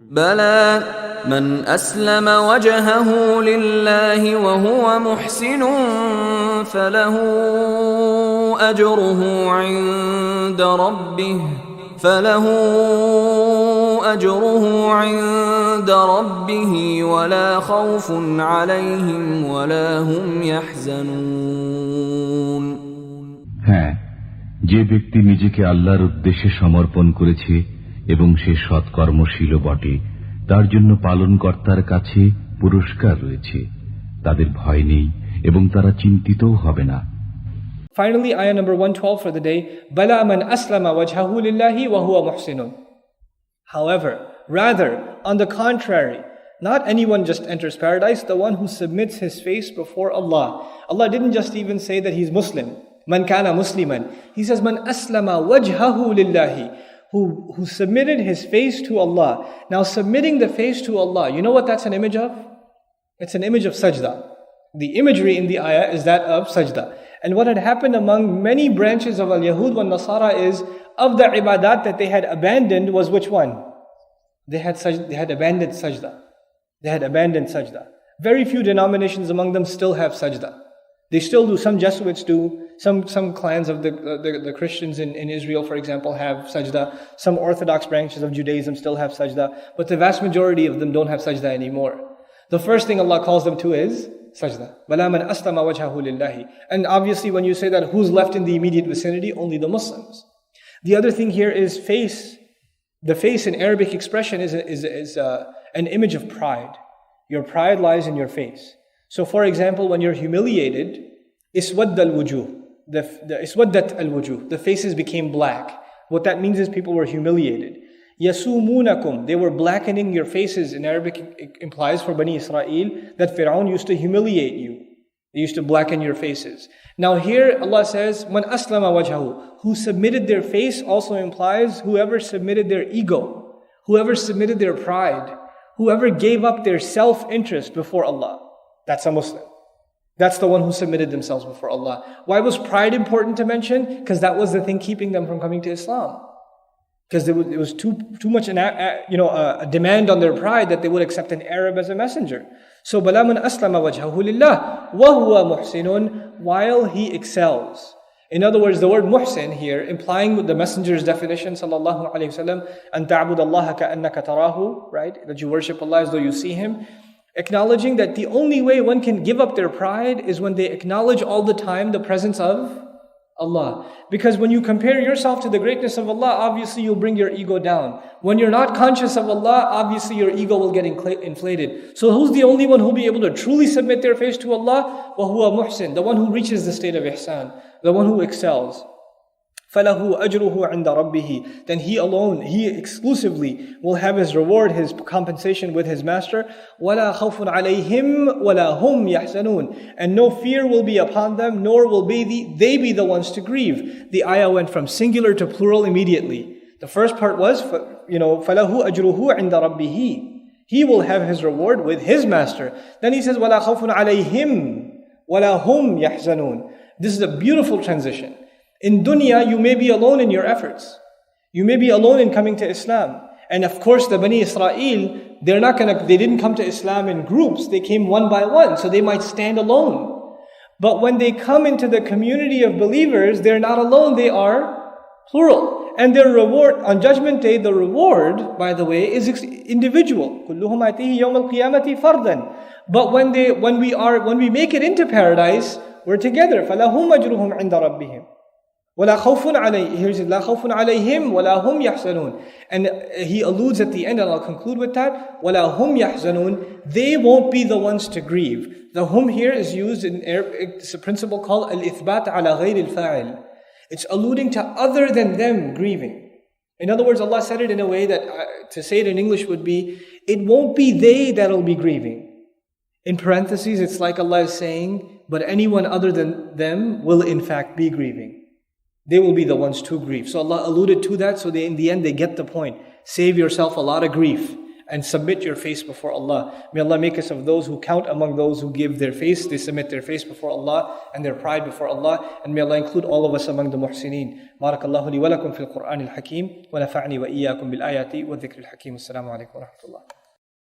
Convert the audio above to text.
بلى من أسلم وجهه لله وهو محسن فله أجره عند ربه ولا خوف عليهم ولا هم يحزنون হ্যাঁ, যে ব্যক্তি নিজেকে আল্লাহর উদ্দেশ্যে সমর্পণ করেছে এবং সে সৎকর্মশীল বটে, তার জন্য পালনকর্তার কাছে পুরস্কার রয়েছে। তাদের ভয় নেই এবং তারা চিন্তিতও হবে না। Finally, ayah number 112 for the day. Bala man aslama wajhahu lillahi wa huwa muhsinun. However, rather, on the contrary, not anyone just enters paradise, the one who submits his face before Allah. Allah didn't just even say that he's Muslim. Man kana musliman. He says, man aslama wajhahu lillahi. Who submitted his face to Allah. Now submitting the face to Allah, you know what that's an image of? It's an image of sajda. The imagery in the ayah is that of sajda. And what had happened among many branches of al-Yahud wa Nasara is, of the ibadat that they had abandoned was which one? They had abandoned sajda. They had abandoned sajda. Very few denominations among them still have sajda. They still do. Some Jesuits do. Some clans of the Christians in Israel, for example, have sajda. Some Orthodox branches of Judaism still have sajda. But the vast majority of them don't have sajda anymore. The first thing Allah calls them to is sajda. Bala man aslama wajhahu lillahi. And obviously when you say that, who's left in the immediate vicinity? Only the Muslims. The other thing here is face. The face in Arabic expression is an image of pride. Your pride lies in your face. So for example, when you're humiliated, iswadda al-wujuh, iswaddat al-wujuh, the faces became black. What that means is people were humiliated. Yasumunakum, they were blackening your faces. In Arabic it implies for Bani Israel that Fir'aun used to humiliate you. They used to blacken your faces. Now here Allah says, man aslama wajhahu, who submitted their face also implies whoever submitted their ego, whoever submitted their pride, whoever gave up their self-interest before Allah. That's a Muslim. That's the one who submitted themselves before Allah. Why was pride important to mention? Because that was the thing keeping them from coming to Islam. Because it was too much a demand on their pride that they would accept an Arab as a messenger. So bala man aslama wajhahu lillah wa huwa muhsinun, while he excels. In other words, the word muhsin here, implying the messenger's definition, sallallahu alaihi wasallam, an ta'bud Allah ka'annaka tarahu, right? That you worship Allah as though you see Him. Acknowledging that the only way one can give up their pride is when they acknowledge all the time the presence of Allah. Because when you compare yourself to the greatness of Allah, obviously you'll bring your ego down. When you're not conscious of Allah, obviously your ego will get inflated. So who's the only one who'll be able to truly submit their face to Allah? وَهُوَ muhsin, the one who reaches the state of ihsan, the one who excels. فَلَهُ أَجْرُهُ عِنْدَ رَبِّهِ, then he alone, he exclusively will have his reward, his compensation with his master. وَلَا خَوْفٌ عَلَيْهِمْ وَلَا هُمْ يَحْزَنُونَ, and no fear will be upon them, nor will they be the ones to grieve. The ayah went from singular to plural immediately. The first part was, فَلَهُ أَجْرُهُ عِنْدَ رَبِّهِ, he will have his reward with his master. Then he says, وَلَا خَوْفٌ عَلَيْهِمْ وَلَا هُمْ يَحْزَنُونَ. This is a beautiful transition. In dunya, you may be alone in your efforts. You may be alone in coming to Islam. And of course, the Bani Israel, they didn't come to Islam in groups. They came one by one, so they might stand alone. But when they come into the community of believers, they're not alone, they are plural. And their reward, on Judgment Day, the reward, by the way, is individual. كُلُّهُمْ آتِيهِ يَوْمَ الْقِيَامَةِ فَرْدًا. But when we make it into paradise, we're together. فَلَهُمْ أَجْرُهُمْ عِنْدَ رَبِّهِمْ. وَلَا خَوْفٌ عَلَيْهِمْ, here he says, لَا خَوْفٌ عَلَيْهِمْ وَلَا هُمْ يَحْزَنُونَ. And he alludes at the end, and I'll conclude with that, وَلَا هُمْ يَحْزَنُونَ, they won't be the ones to grieve. The hum here is used in Arabic, it's a principle called al-ithbat ala ghayr al-fa'il. It's alluding to other than them grieving. In other words, Allah said it in a way that, to say it in English would be, it won't be they that'll be grieving. In parentheses, it's like Allah is saying, but anyone other than them will in fact be grieving. They will be the ones to grieve. So Allah alluded to that, so in the end they get the point. Save yourself a lot of grief. and submit your face before Allah. May Allah make us of those who count among those who give their face, they submit their face before Allah and their pride before Allah. And may Allah include all of us among the muhsineen. Barakallahu li wa lakum fil Qur'an al-Hakim wa nafa'ni wa iyyakum bil ayati wa dhikr al-Hakim. Assalamu alaikum wa rahmatullah.